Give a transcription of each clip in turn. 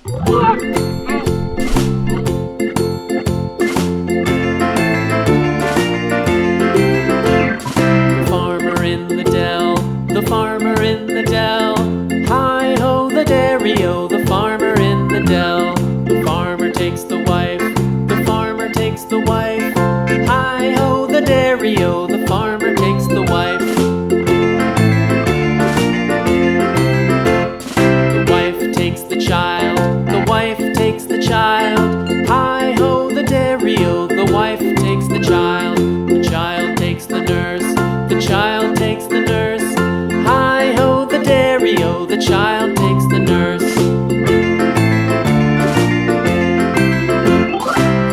Farmer in the dell, the farmer in the dell. Hi-ho the dairy-o, the farmer in the dell. The farmer takes the wife, the farmer takes the wife. Hi-ho the dairy-o, the farmer takes the wife. The wife takes the child, the wife takes the child. Hi-ho the dairy-o, the wife takes the child. The child takes the nurse, the child takes the nurse. Hi-ho the dairy-o, the child takes the nurse.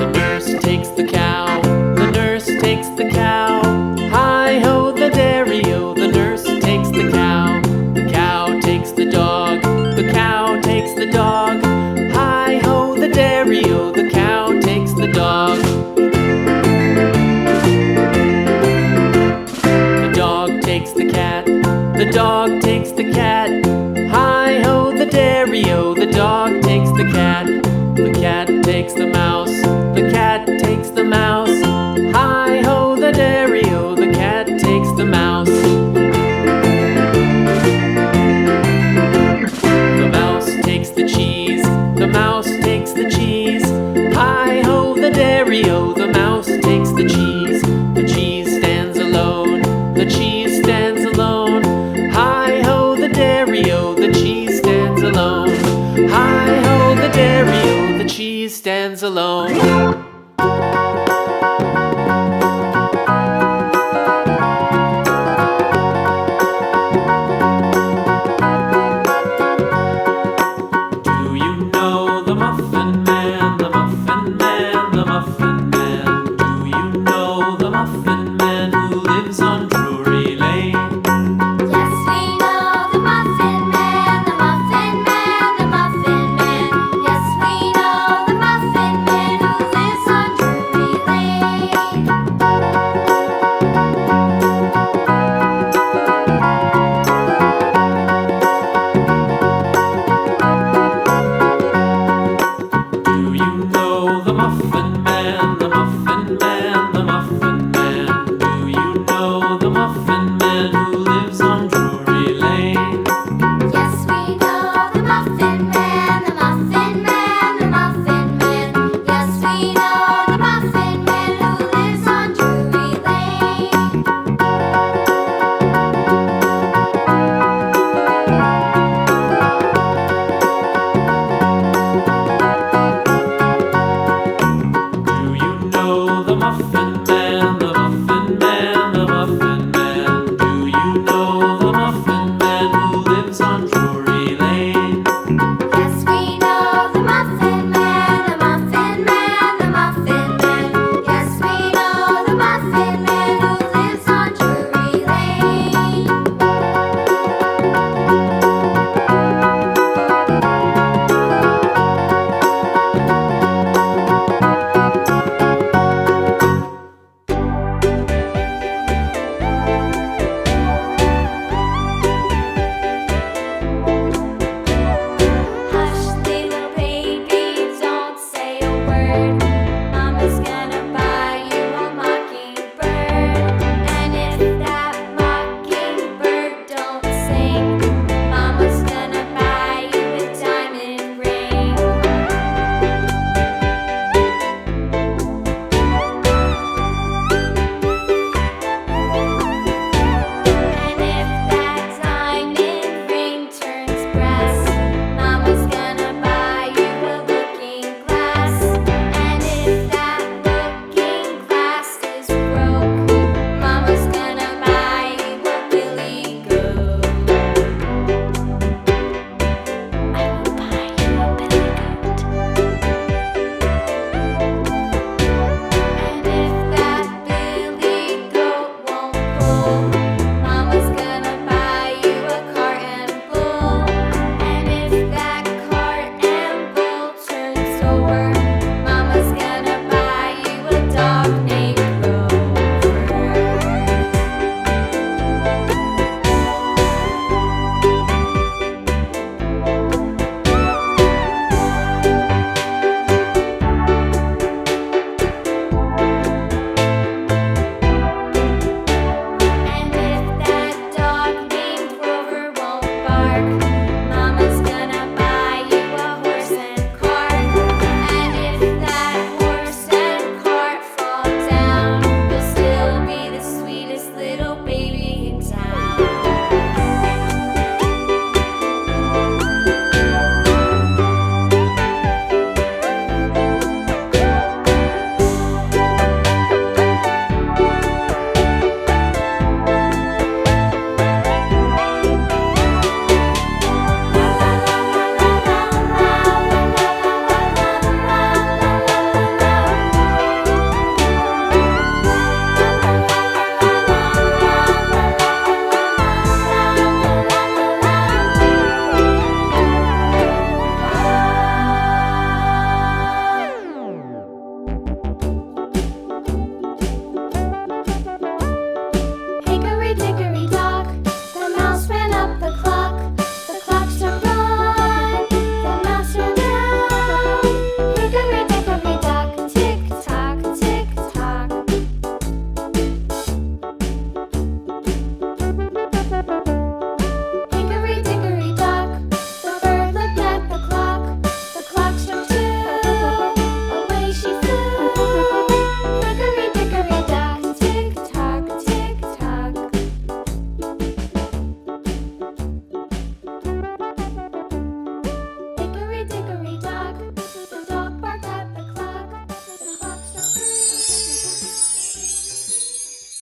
The nurse takes the cow, the nurse takes the cow. Hi-ho the dairy-o, the nurse takes the cow. The cow takes the dog, the cow takes the dog. Hi-ho the dairy-o, the cow takes the dog. The dog takes the cat, the dog takes the cat. Hi-ho the dairy-o, the dog takes the cat. The cat takes the mouse, the cat takes the mouse. Hi-ho the dairy-o, the cat takes the mouse. The mouse takes the cheese, the mouse takes the cheese. Hi-ho the dairy-o, the mouse takes the cheese. The cheese stands alone, the cheese stands alone. Hi-ho the dairy-o, the cheese stands alone. Hi-ho the dairy-o, the cheese stands alone.